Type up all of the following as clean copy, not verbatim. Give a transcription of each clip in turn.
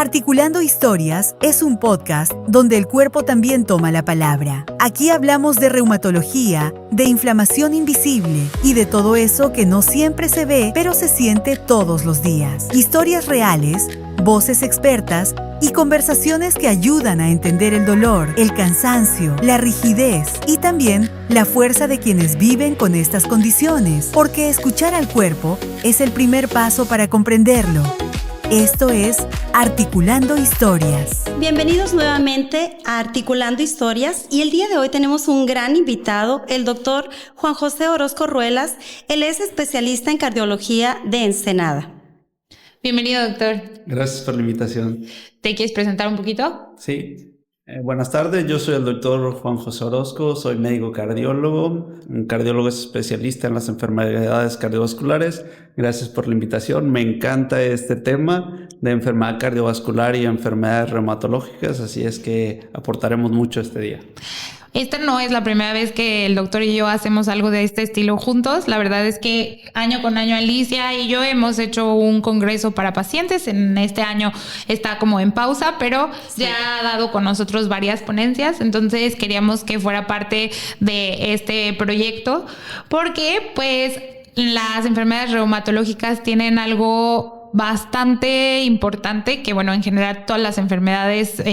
Articulando Historias es un podcast donde el cuerpo también toma la palabra. Aquí hablamos de reumatología, de inflamación invisible y de todo eso que no siempre se ve, pero se siente todos los días. Historias reales, voces expertas y conversaciones que ayudan a entender el dolor, el cansancio, la rigidez y también la fuerza de quienes viven con estas condiciones, porque escuchar al cuerpo es el primer paso para comprenderlo. Esto es Articulando Historias. Bienvenidos nuevamente a Articulando Historias y el día de hoy tenemos un gran invitado, el doctor Juan José Orozco Ruelas. Él es especialista en cardiología de Ensenada. Bienvenido, doctor. Gracias por la invitación. ¿Te quieres presentar un poquito? Sí. Buenas tardes, yo soy el doctor Juan José Orozco, soy médico cardiólogo. Un cardiólogo es especialista en las enfermedades cardiovasculares. Gracias por la invitación. Me encanta este tema de enfermedad cardiovascular y enfermedades reumatológicas, así es que aportaremos mucho este día. Esta no es la primera vez que el doctor y yo hacemos algo de este estilo juntos. La verdad es que año con año Alicia y yo hemos hecho un congreso para pacientes. En este año está como en pausa, pero ya ha dado con nosotros varias ponencias. Entonces queríamos que fuera parte de este proyecto porque pues las enfermedades reumatológicas tienen algo bastante importante, que bueno, en general todas las enfermedades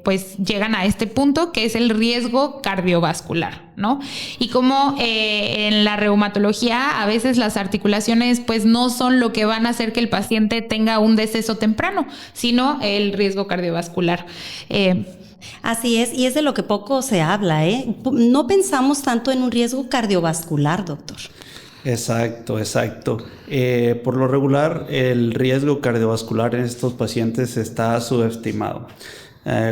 pues llegan a este punto, que es el riesgo cardiovascular, ¿no? Y como en la reumatología a veces las articulaciones pues no son lo que van a hacer que el paciente tenga un deceso temprano, sino el riesgo cardiovascular. Así es, y es de lo que poco se habla, ¿eh? No pensamos tanto en un riesgo cardiovascular, doctor. Exacto. Por lo regular, el riesgo cardiovascular en estos pacientes está subestimado.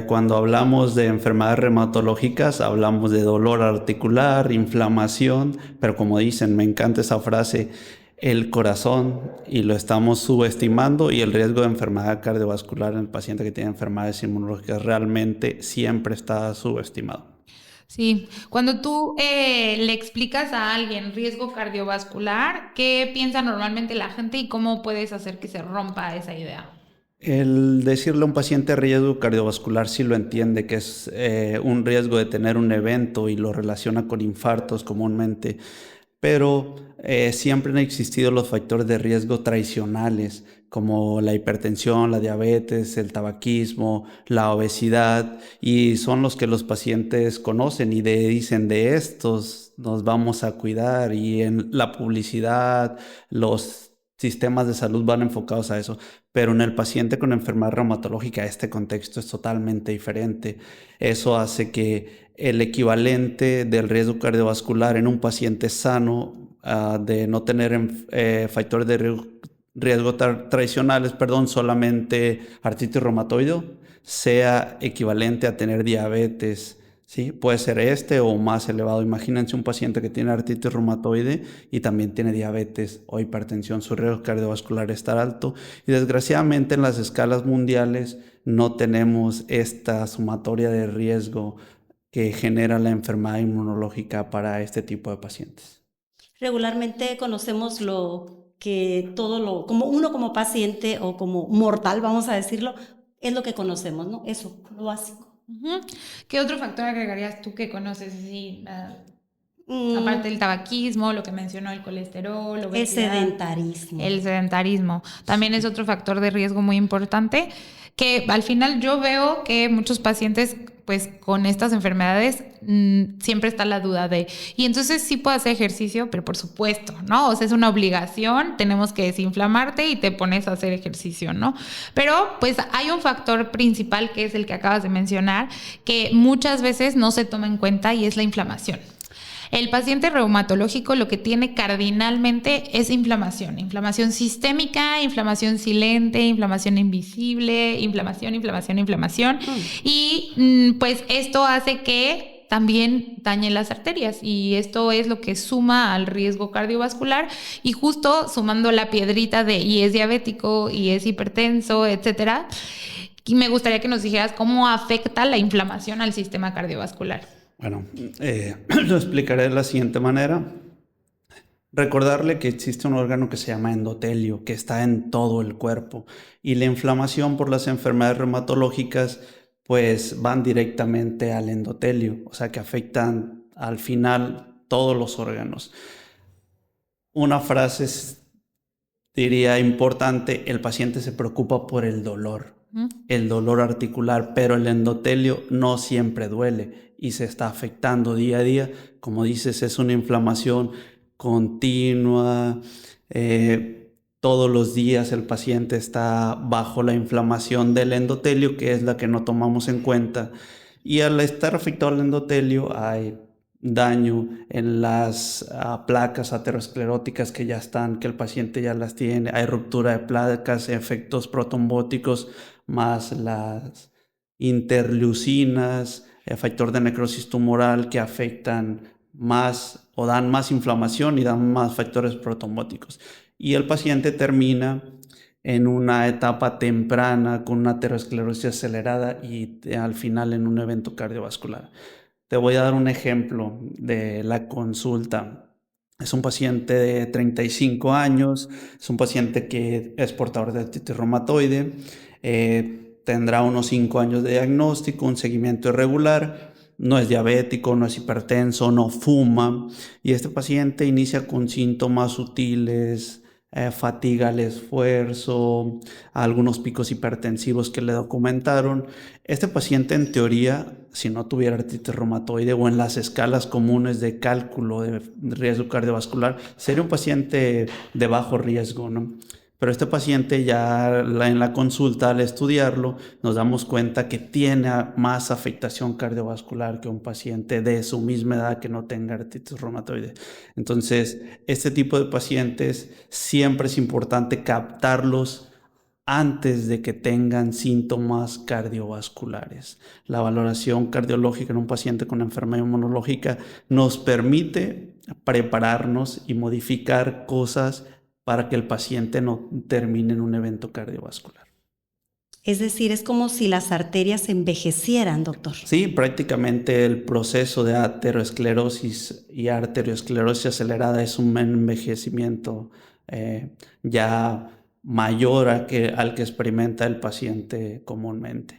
Cuando hablamos de enfermedades reumatológicas, hablamos de dolor articular, inflamación, pero como dicen, me encanta esa frase, el corazón, y lo estamos subestimando, y el riesgo de enfermedad cardiovascular en el paciente que tiene enfermedades inmunológicas realmente siempre está subestimado. Sí, cuando tú le explicas a alguien riesgo cardiovascular, ¿qué piensa normalmente la gente y cómo puedes hacer que se rompa esa idea? El decirle a un paciente riesgo cardiovascular sí lo entiende, que es un riesgo de tener un evento y lo relaciona con infartos comúnmente, pero siempre han existido los factores de riesgo tradicionales como la hipertensión, la diabetes, el tabaquismo, la obesidad, y son los que los pacientes conocen y dicen de estos nos vamos a cuidar, y en la publicidad los sistemas de salud van enfocados a eso, pero en el paciente con enfermedad reumatológica este contexto es totalmente diferente. Eso hace que el equivalente del riesgo cardiovascular en un paciente sano, de no tener factores de riesgo tradicionales, solamente artritis reumatoide, sea equivalente a tener diabetes. ¿Sí? Puede ser este o más elevado. Imagínense un paciente que tiene artritis reumatoide y también tiene diabetes o hipertensión, su riesgo cardiovascular está alto, y desgraciadamente en las escalas mundiales no tenemos esta sumatoria de riesgo que genera la enfermedad inmunológica para este tipo de pacientes. Regularmente conocemos como uno como paciente o como mortal, vamos a decirlo, es lo que conocemos, ¿no? Eso, lo básico. Uh-huh. ¿Qué otro factor agregarías tú que conoces así? Aparte del tabaquismo, lo que mencionó el colesterol, obesidad, el sedentarismo. El sedentarismo también es otro factor de riesgo muy importante, que al final yo veo que muchos pacientes pues con estas enfermedades siempre está la duda de, y entonces sí puedo hacer ejercicio, pero por supuesto, ¿no? O sea, es una obligación, tenemos que desinflamarte y te pones a hacer ejercicio, ¿no? Pero pues hay un factor principal que es el que acabas de mencionar, que muchas veces no se toma en cuenta, y es la inflamación. El paciente reumatológico lo que tiene cardinalmente es inflamación sistémica, inflamación silente, inflamación invisible, inflamación. Y pues esto hace que también dañe las arterias, y esto es lo que suma al riesgo cardiovascular, y justo sumando la piedrita de y es diabético y es hipertenso, etcétera. Y me gustaría que nos dijeras cómo afecta la inflamación al sistema cardiovascular. Bueno, lo explicaré de la siguiente manera. Recordarle que existe un órgano que se llama endotelio, que está en todo el cuerpo, y la inflamación por las enfermedades reumatológicas pues van directamente al endotelio, o sea que afectan al final todos los órganos. Una frase diría importante: el paciente se preocupa por el dolor articular, pero el endotelio no siempre duele y se está afectando día a día. Como dices, es una inflamación continua. Todos los días el paciente está bajo la inflamación del endotelio, que es la que no tomamos en cuenta. Y al estar afectado el endotelio hay daño en las placas ateroscleróticas que ya están, que el paciente ya las tiene. Hay ruptura de placas, efectos protrombóticos, más las interleucinas, el factor de necrosis tumoral, que afectan más o dan más inflamación y dan más factores protrombóticos. Y el paciente termina en una etapa temprana con una aterosclerosis acelerada y al final en un evento cardiovascular. Te voy a dar un ejemplo de la consulta. Es un paciente de 35 años, es un paciente que es portador de artritis reumatoide, tendrá unos 5 años de diagnóstico, un seguimiento irregular, no es diabético, no es hipertenso, no fuma, y este paciente inicia con síntomas sutiles, fatiga al esfuerzo, algunos picos hipertensivos que le documentaron. Este paciente, en teoría, si no tuviera artritis reumatoide o en las escalas comunes de cálculo de riesgo cardiovascular, sería un paciente de bajo riesgo, ¿no? Pero este paciente ya en la consulta, al estudiarlo, nos damos cuenta que tiene más afectación cardiovascular que un paciente de su misma edad que no tenga artritis reumatoide. Entonces, este tipo de pacientes siempre es importante captarlos antes de que tengan síntomas cardiovasculares. La valoración cardiológica en un paciente con enfermedad inmunológica nos permite prepararnos y modificar cosas para que el paciente no termine en un evento cardiovascular. Es decir, es como si las arterias envejecieran, doctor. Sí, prácticamente el proceso de aterosclerosis y arteriosclerosis acelerada es un envejecimiento ya mayor al que experimenta el paciente comúnmente.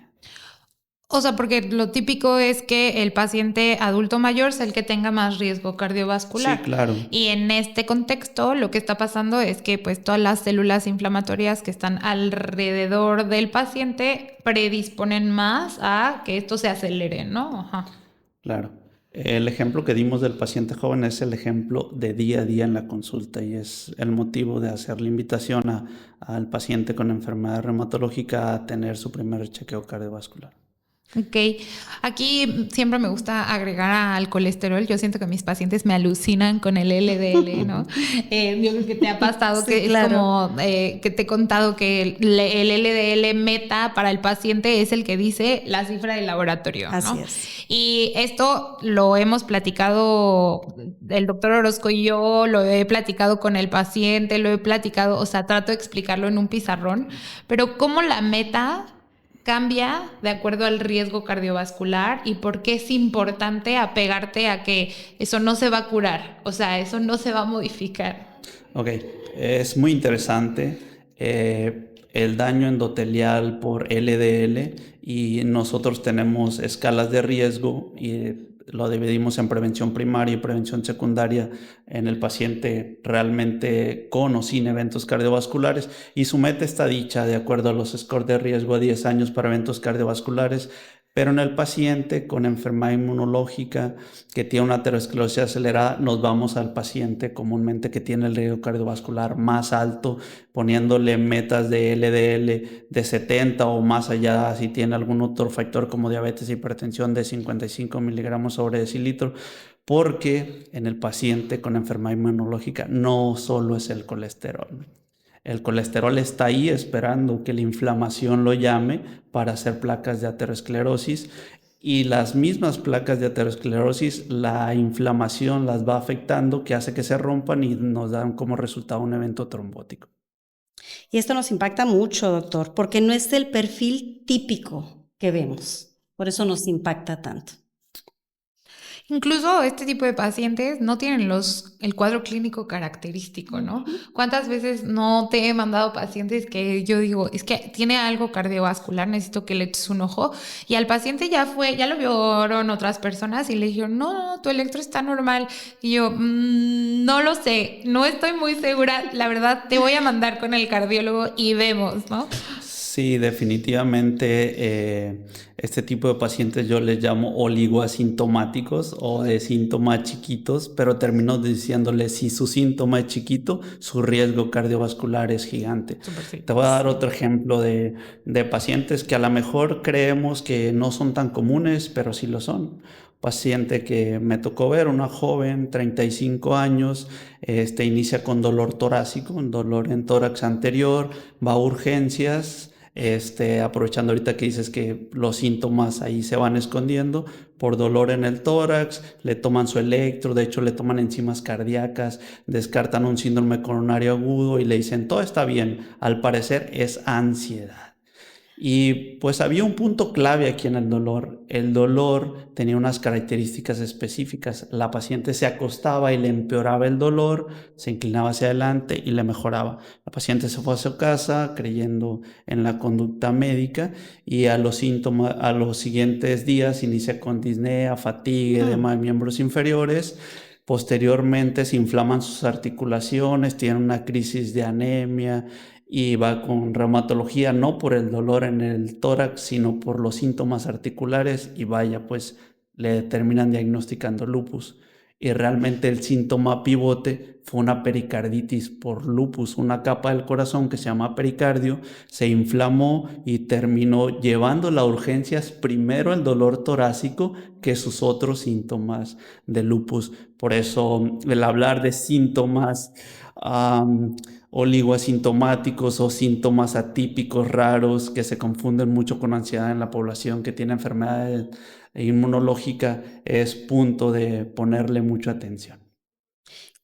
O sea, porque lo típico es que el paciente adulto mayor es el que tenga más riesgo cardiovascular. Sí, claro. Y en este contexto lo que está pasando es que pues todas las células inflamatorias que están alrededor del paciente predisponen más a que esto se acelere, ¿no? Ajá. Claro. El ejemplo que dimos del paciente joven es el ejemplo de día a día en la consulta y es el motivo de hacer la invitación al paciente con enfermedad reumatológica a tener su primer chequeo cardiovascular. Ok, aquí siempre me gusta agregar al colesterol. Yo siento que mis pacientes me alucinan con el LDL, ¿no? Yo creo que te ha pasado Sí, que claro. es como que te he contado que el LDL meta para el paciente es el que dice la cifra del laboratorio, ¿no? Así es. Y esto lo hemos platicado el doctor Orozco y yo, lo he platicado con el paciente, lo he platicado, o sea, trato de explicarlo en un pizarrón, pero ¿cómo la meta cambia de acuerdo al riesgo cardiovascular y por qué es importante apegarte a que eso no se va a curar? O sea, eso no se va a modificar. Ok, es muy interesante el daño endotelial por LDL y nosotros tenemos escalas de riesgo y lo dividimos en prevención primaria y prevención secundaria en el paciente realmente con o sin eventos cardiovasculares y su meta está dicha de acuerdo a los scores de riesgo a 10 años para eventos cardiovasculares, pero en el paciente con enfermedad inmunológica que tiene una aterosclerosis acelerada nos vamos al paciente comúnmente que tiene el riesgo cardiovascular más alto, poniéndole metas de LDL de 70 o más allá si tiene algún otro factor como diabetes e hipertensión de 55 miligramos sobre decilitro, porque en el paciente con enfermedad inmunológica no solo es el colesterol. El colesterol está ahí esperando que la inflamación lo llame para hacer placas de aterosclerosis y las mismas placas de aterosclerosis, la inflamación las va afectando que hace que se rompan y nos dan como resultado un evento trombótico. Y esto nos impacta mucho, doctor, porque no es el perfil típico que vemos. Por eso nos impacta tanto. Incluso este tipo de pacientes no tienen el cuadro clínico característico, ¿no? ¿Cuántas veces no te he mandado pacientes que yo digo, es que tiene algo cardiovascular, necesito que le eches un ojo? Y al paciente ya lo vieron otras personas y le dijeron, no, tu electro está normal. Y yo, no lo sé, no estoy muy segura, la verdad, te voy a mandar con el cardiólogo y vemos, ¿no? Sí, definitivamente este tipo de pacientes yo les llamo oligoasintomáticos o de síntomas chiquitos, pero termino diciéndole si su síntoma es chiquito, su riesgo cardiovascular es gigante. Te voy a dar otro ejemplo de pacientes que a lo mejor creemos que no son tan comunes, pero sí lo son. Paciente que me tocó ver, una joven, 35 años, inicia con dolor torácico, un dolor en tórax anterior, va a urgencias. Aprovechando ahorita que dices que los síntomas ahí se van escondiendo por dolor en el tórax, le toman su electro, de hecho le toman enzimas cardíacas, descartan un síndrome coronario agudo y le dicen todo está bien, al parecer es ansiedad. Y pues había un punto clave aquí en el dolor. El dolor tenía unas características específicas. La paciente se acostaba y le empeoraba el dolor, se inclinaba hacia adelante y le mejoraba. La paciente se fue a su casa creyendo en la conducta médica y a los siguientes días inicia con disnea, fatiga, edema de miembros inferiores. Posteriormente se inflaman sus articulaciones, tiene una crisis de anemia y va con reumatología, no por el dolor en el tórax, sino por los síntomas articulares y vaya, pues le terminan diagnosticando lupus. Y realmente el síntoma pivote fue una pericarditis por lupus, una capa del corazón que se llama pericardio, se inflamó y terminó llevándola a urgencias primero el dolor torácico que sus otros síntomas de lupus. Por eso el hablar de síntomas oligoasintomáticos o síntomas atípicos raros que se confunden mucho con ansiedad en la población que tiene enfermedad inmunológica es punto de ponerle mucha atención.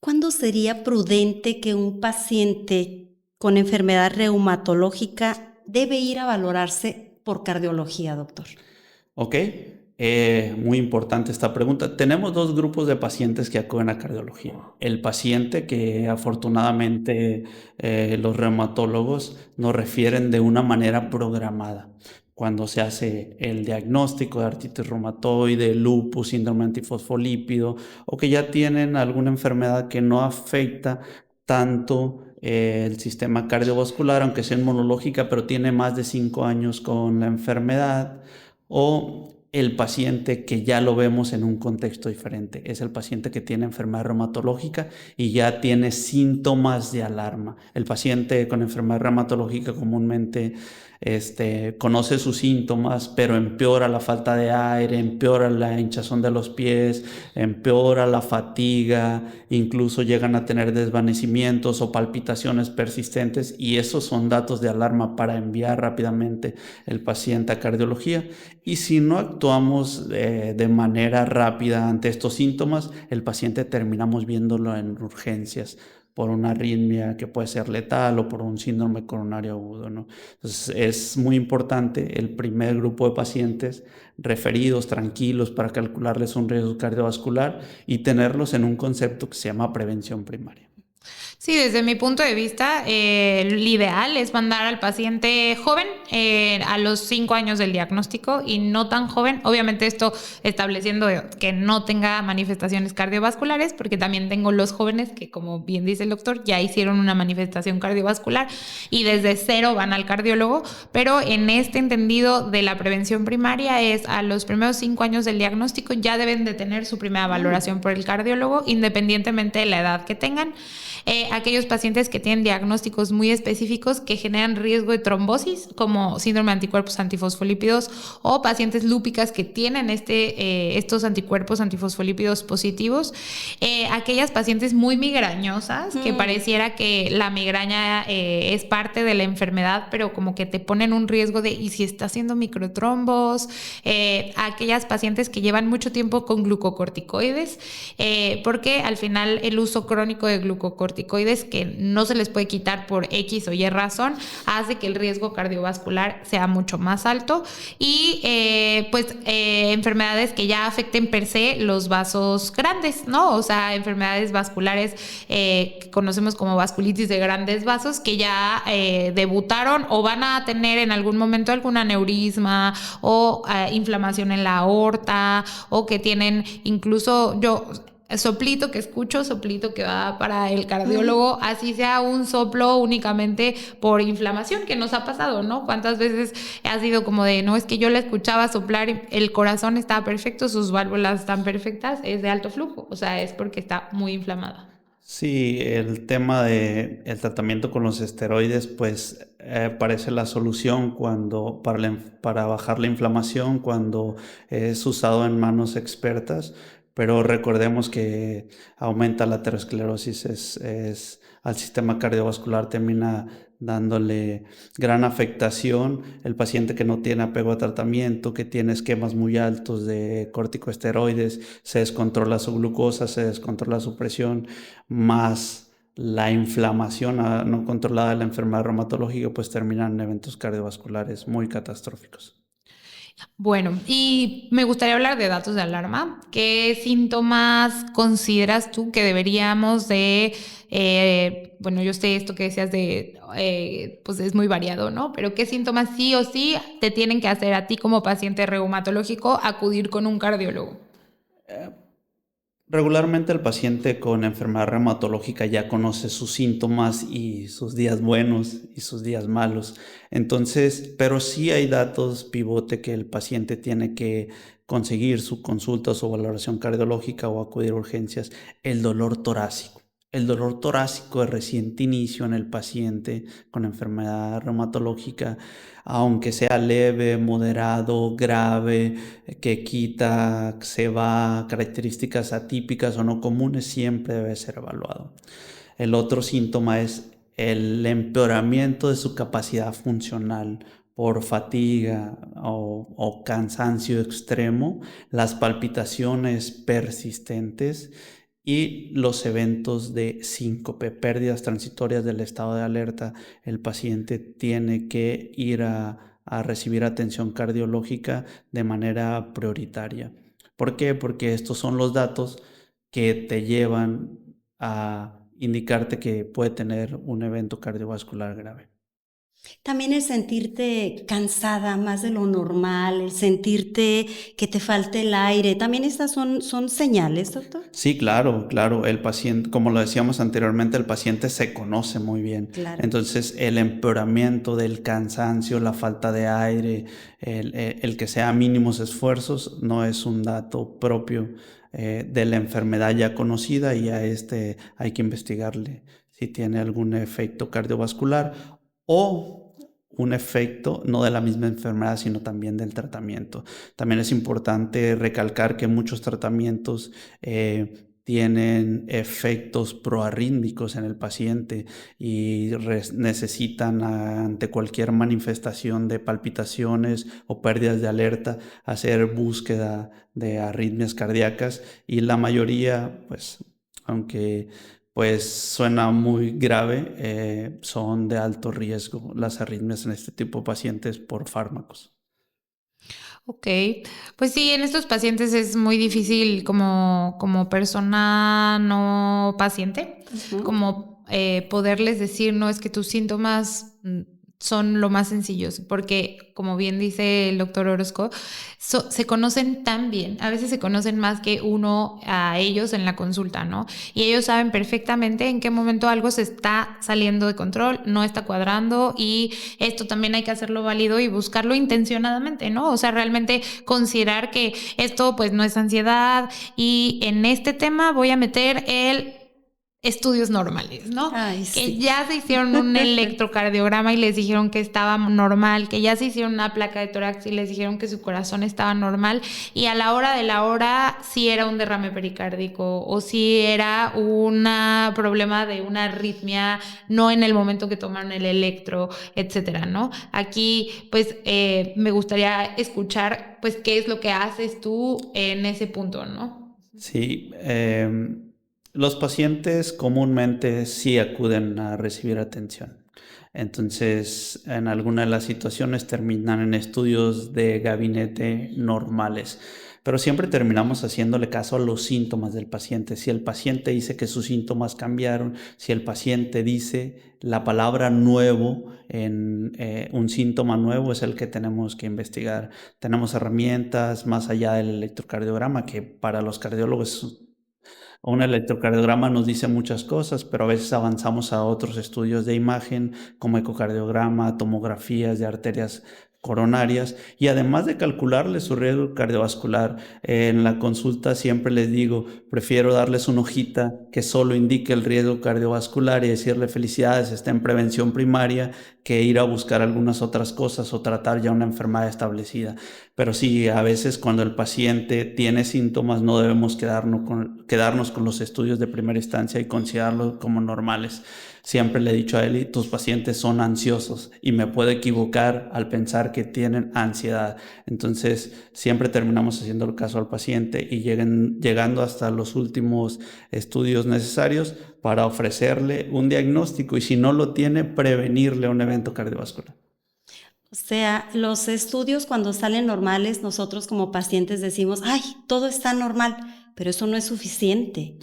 ¿Cuándo sería prudente que un paciente con enfermedad reumatológica debe ir a valorarse por cardiología, doctor? Ok, muy importante esta pregunta. Tenemos dos grupos de pacientes que acuden a cardiología. El paciente que afortunadamente los reumatólogos nos refieren de una manera programada. Cuando se hace el diagnóstico de artritis reumatoide, lupus, síndrome antifosfolípido o que ya tienen alguna enfermedad que no afecta tanto el sistema cardiovascular, aunque sea inmunológica, pero tiene más de 5 años con la enfermedad, o el paciente que ya lo vemos en un contexto diferente. Es el paciente que tiene enfermedad reumatológica y ya tiene síntomas de alarma. El paciente con enfermedad reumatológica comúnmente conoce sus síntomas, pero empeora la falta de aire, empeora la hinchazón de los pies, empeora la fatiga, incluso llegan a tener desvanecimientos o palpitaciones persistentes y esos son datos de alarma para enviar rápidamente el paciente a cardiología. Y si no actuamos de manera rápida ante estos síntomas, el paciente terminamos viéndolo en urgencias por una arritmia que puede ser letal o por un síndrome coronario agudo, ¿no? Entonces es muy importante el primer grupo de pacientes referidos, tranquilos, para calcularles un riesgo cardiovascular y tenerlos en un concepto que se llama prevención primaria. Sí, desde mi punto de vista, el ideal es mandar al paciente joven a los 5 años del diagnóstico y no tan joven. Obviamente esto estableciendo que no tenga manifestaciones cardiovasculares, porque también tengo los jóvenes que, como bien dice el doctor, ya hicieron una manifestación cardiovascular y desde cero van al cardiólogo. Pero en este entendido de la prevención primaria es a los primeros 5 años del diagnóstico ya deben de tener su primera valoración por el cardiólogo, independientemente de la edad que tengan. Aquellos pacientes que tienen diagnósticos muy específicos que generan riesgo de trombosis, como síndrome de anticuerpos antifosfolípidos, o pacientes lúpicas que tienen estos anticuerpos antifosfolípidos positivos. Aquellas pacientes muy migrañosas, que pareciera que la migraña es parte de la enfermedad, pero como que te ponen un riesgo de, ¿y si está haciendo microtrombos? Aquellas pacientes que llevan mucho tiempo con glucocorticoides, porque al final el uso crónico de glucocorticoides corticoides que no se les puede quitar por X o Y razón, hace que el riesgo cardiovascular sea mucho más alto y enfermedades que ya afecten per se los vasos grandes, ¿no? O sea, enfermedades vasculares que conocemos como vasculitis de grandes vasos que ya debutaron o van a tener en algún momento algún aneurisma o inflamación en la aorta o que tienen incluso soplito que escucho, soplito que va para el cardiólogo, así sea un soplo únicamente por inflamación, que nos ha pasado, ¿no? ¿Cuántas veces ha sido como de, no, es que yo la escuchaba soplar, el corazón estaba perfecto, sus válvulas están perfectas, es de alto flujo, o sea, es porque está muy inflamada? Sí, el tema de el tratamiento con los esteroides, pues parece la solución para bajar la inflamación cuando es usado en manos expertas, pero recordemos que aumenta la aterosclerosis, al sistema cardiovascular, termina dándole gran afectación. El paciente que no tiene apego a tratamiento, que tiene esquemas muy altos de corticosteroides, se descontrola su glucosa, se descontrola su presión, más la inflamación no controlada de la enfermedad reumatológica, pues terminan en eventos cardiovasculares muy catastróficos. Bueno, y me gustaría hablar de datos de alarma. ¿Qué síntomas consideras tú que deberíamos de, yo sé esto que decías pues es muy variado, ¿no? Pero ¿qué síntomas sí o sí te tienen que hacer a ti como paciente reumatológico acudir con un cardiólogo? Regularmente el paciente con enfermedad reumatológica ya conoce sus síntomas y sus días buenos y sus días malos. Entonces, pero sí hay datos pivote que el paciente tiene que conseguir su consulta o su valoración cardiológica o acudir a urgencias. El dolor torácico. El dolor torácico de reciente inicio en el paciente con enfermedad reumatológica, aunque sea leve, moderado, grave, que quita, se va, características atípicas o no comunes, siempre debe ser evaluado. El otro síntoma es el empeoramiento de su capacidad funcional por fatiga o cansancio extremo, las palpitaciones persistentes y los eventos de síncope, pérdidas transitorias del estado de alerta. El paciente tiene que ir a recibir atención cardiológica de manera prioritaria. ¿Por qué? Porque estos son los datos que te llevan a indicarte que puede tener un evento cardiovascular grave. También el sentirte cansada más de lo normal, el sentirte que te falte el aire, también estas son señales, doctor. Sí, claro. El paciente, como lo decíamos anteriormente, el paciente se conoce muy bien. Claro. Entonces, el empeoramiento del cansancio, la falta de aire, el que sea mínimos esfuerzos, no es un dato propio de la enfermedad ya conocida, y a hay que investigarle si tiene algún efecto cardiovascular o un efecto no de la misma enfermedad, sino también del tratamiento. También es importante recalcar que muchos tratamientos tienen efectos proarrítmicos en el paciente y necesitan, ante cualquier manifestación de palpitaciones o pérdidas de alerta, hacer búsqueda de arritmias cardíacas, y la mayoría, pues, aunque pues suena muy grave, son de alto riesgo las arritmias en este tipo de pacientes por fármacos. Ok, pues sí, en estos pacientes es muy difícil como persona no paciente, como poderles decir, no, es que tus síntomas son lo más sencillos, porque como bien dice el doctor Orozco, se conocen tan bien, a veces se conocen más que uno a ellos en la consulta, ¿no? Y ellos saben perfectamente en qué momento algo se está saliendo de control, no está cuadrando, y esto también hay que hacerlo válido y buscarlo intencionadamente, ¿no? O sea, realmente considerar que esto pues no es ansiedad, y en este tema voy a meter el estudios normales, ¿no? Ay, que sí. ya se hicieron un electrocardiograma y les dijeron que estaba normal, que ya se hicieron una placa de tórax y les dijeron que su corazón estaba normal, y a la hora de la hora sí era un derrame pericárdico o sí era un problema de una arritmia, no en el momento que tomaron el electro, etcétera, ¿no? Aquí pues me gustaría escuchar pues qué es lo que haces tú en ese punto, ¿no? Sí, Los pacientes comúnmente sí acuden a recibir atención. Entonces, en alguna de las situaciones terminan en estudios de gabinete normales, pero siempre terminamos haciéndole caso a los síntomas del paciente. Si el paciente dice que sus síntomas cambiaron, si el paciente dice la palabra nuevo en un síntoma nuevo, es el que tenemos que investigar. Tenemos herramientas más allá del electrocardiograma, que para los cardiólogos un electrocardiograma nos dice muchas cosas, pero a veces avanzamos a otros estudios de imagen como ecocardiograma, tomografías de arterias coronarias, y además de calcularles su riesgo cardiovascular, en la consulta siempre les digo, prefiero darles una hojita que solo indique el riesgo cardiovascular y decirle felicidades, está en prevención primaria, que ir a buscar algunas otras cosas o tratar ya una enfermedad establecida. Pero sí, a veces cuando el paciente tiene síntomas no debemos quedarnos con los estudios de primera instancia y considerarlos como normales. Siempre le he dicho a Eli, tus pacientes son ansiosos y me puedo equivocar al pensar que tienen ansiedad. Entonces siempre terminamos haciendo el caso al paciente y llegando hasta los últimos estudios necesarios para ofrecerle un diagnóstico y si no lo tiene, prevenirle un evento cardiovascular. O sea, los estudios cuando salen normales, nosotros como pacientes decimos, ay, todo está normal, pero eso no es suficiente.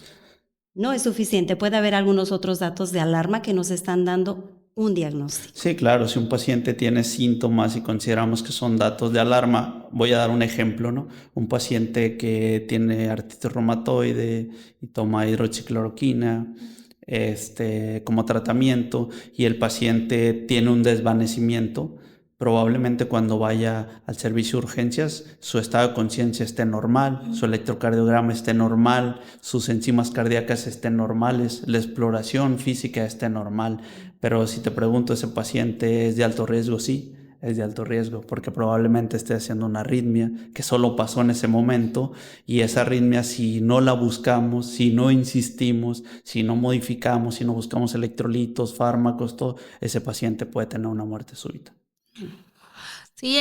No es suficiente. Puede haber algunos otros datos de alarma que nos están dando un diagnóstico. Sí, claro, si un paciente tiene síntomas y consideramos que son datos de alarma, voy a dar un ejemplo, ¿no? Un paciente que tiene artritis reumatoide y toma hidroxicloroquina como tratamiento y el paciente tiene un desvanecimiento, probablemente cuando vaya al servicio de urgencias su estado de conciencia esté normal, su electrocardiograma esté normal, sus enzimas cardíacas estén normales, la exploración física esté normal. Pero si te pregunto, ¿ese paciente es de alto riesgo? Sí, es de alto riesgo porque probablemente esté haciendo una arritmia que solo pasó en ese momento y esa arritmia si no la buscamos, si no insistimos, si no modificamos, si no buscamos electrolitos, fármacos, todo, ese paciente puede tener una muerte súbita. Sí,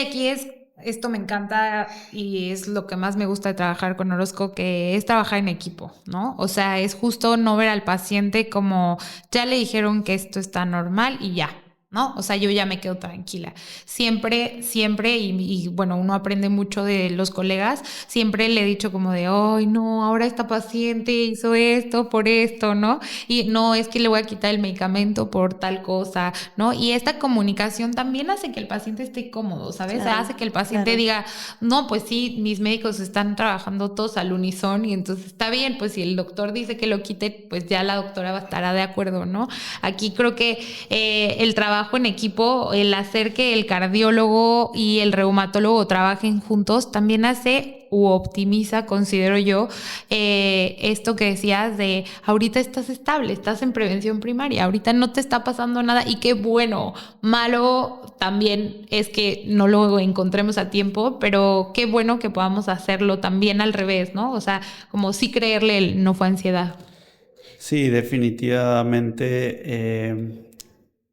esto me encanta y es lo que más me gusta de trabajar con Orozco, que es trabajar en equipo, ¿no? O sea, es justo no ver al paciente como ya le dijeron que esto está normal y ya, ¿no? O sea, yo ya me quedo tranquila. Siempre, y bueno, uno aprende mucho de los colegas, siempre le he dicho como de, ay, no, ahora esta paciente hizo esto por esto, ¿no? Y no, es que le voy a quitar el medicamento por tal cosa, ¿no? Y esta comunicación también hace que el paciente esté cómodo, ¿sabes? Claro, hace que el paciente diga, no, pues sí, mis médicos están trabajando todos al unisón y entonces está bien, pues si el doctor dice que lo quite, pues ya la doctora estará de acuerdo, ¿no? Aquí creo que el trabajo en equipo, el hacer que el cardiólogo y el reumatólogo trabajen juntos, también hace u optimiza, considero yo, esto que decías de ahorita estás estable, estás en prevención primaria, ahorita no te está pasando nada y qué bueno. Malo también es que no lo encontremos a tiempo, pero qué bueno que podamos hacerlo también al revés, ¿no? O sea, como sí creerle el no fue ansiedad. Sí, definitivamente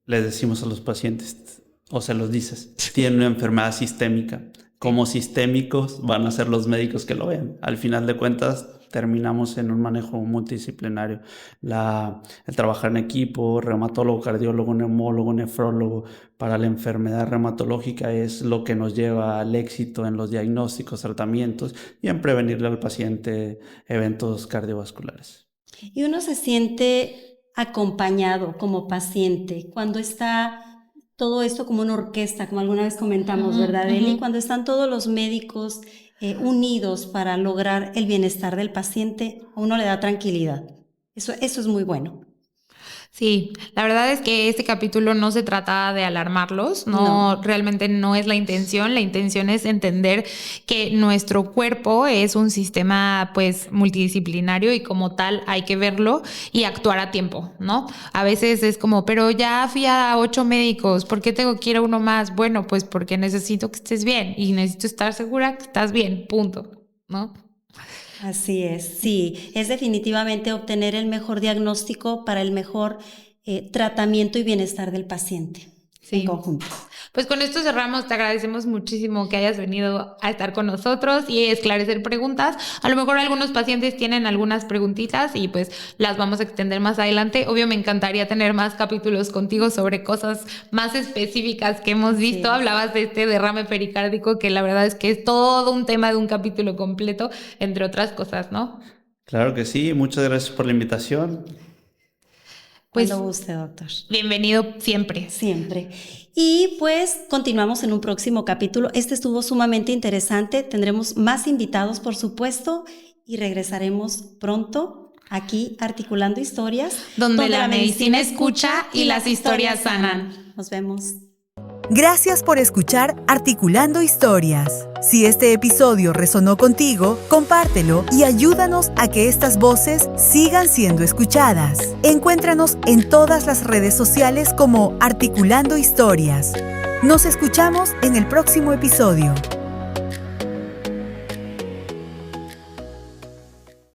les decimos a los pacientes, o se los dices, tienen una enfermedad sistémica. Como sistémicos van a ser los médicos que lo vean. Al final de cuentas, terminamos en un manejo multidisciplinario. El trabajar en equipo, reumatólogo, cardiólogo, neumólogo, nefrólogo, para la enfermedad reumatológica es lo que nos lleva al éxito en los diagnósticos, tratamientos y en prevenirle al paciente eventos cardiovasculares. Y uno se siente acompañado como paciente cuando está todo esto como una orquesta, como alguna vez comentamos, ¿verdad, Eli? Cuando están todos los médicos unidos para lograr el bienestar del paciente, a uno le da tranquilidad. Eso es muy bueno. Sí, la verdad es que este capítulo no se trata de alarmarlos, no, realmente no es la intención es entender que nuestro cuerpo es un sistema pues multidisciplinario y como tal hay que verlo y actuar a tiempo, ¿no? A veces es como, pero ya fui a 8 médicos, ¿por qué tengo que ir a uno más? Bueno, pues porque necesito que estés bien y necesito estar segura que estás bien, punto, ¿no? Así es, sí, es definitivamente obtener el mejor diagnóstico para el mejor tratamiento y bienestar del paciente. en conjunto. Pues con esto cerramos. Te agradecemos muchísimo que hayas venido a estar con nosotros y esclarecer preguntas. A lo mejor algunos pacientes tienen algunas preguntitas y pues las vamos a extender más adelante. Obvio, me encantaría tener más capítulos contigo sobre cosas más específicas que hemos visto. Sí. Hablabas de este derrame pericárdico, que la verdad es que es todo un tema de un capítulo completo, entre otras cosas, ¿no? Claro que sí. Muchas gracias por la invitación. Pues, cuando guste, doctor. Bienvenido siempre. Siempre. Y pues continuamos en un próximo capítulo. Este estuvo sumamente interesante. Tendremos más invitados, por supuesto, y regresaremos pronto aquí Articulando Historias, donde la medicina escucha y las historias sanan. Nos vemos. Gracias por escuchar Articulando Historias. Si este episodio resonó contigo, compártelo y ayúdanos a que estas voces sigan siendo escuchadas. Encuéntranos en todas las redes sociales como Articulando Historias. Nos escuchamos en el próximo episodio.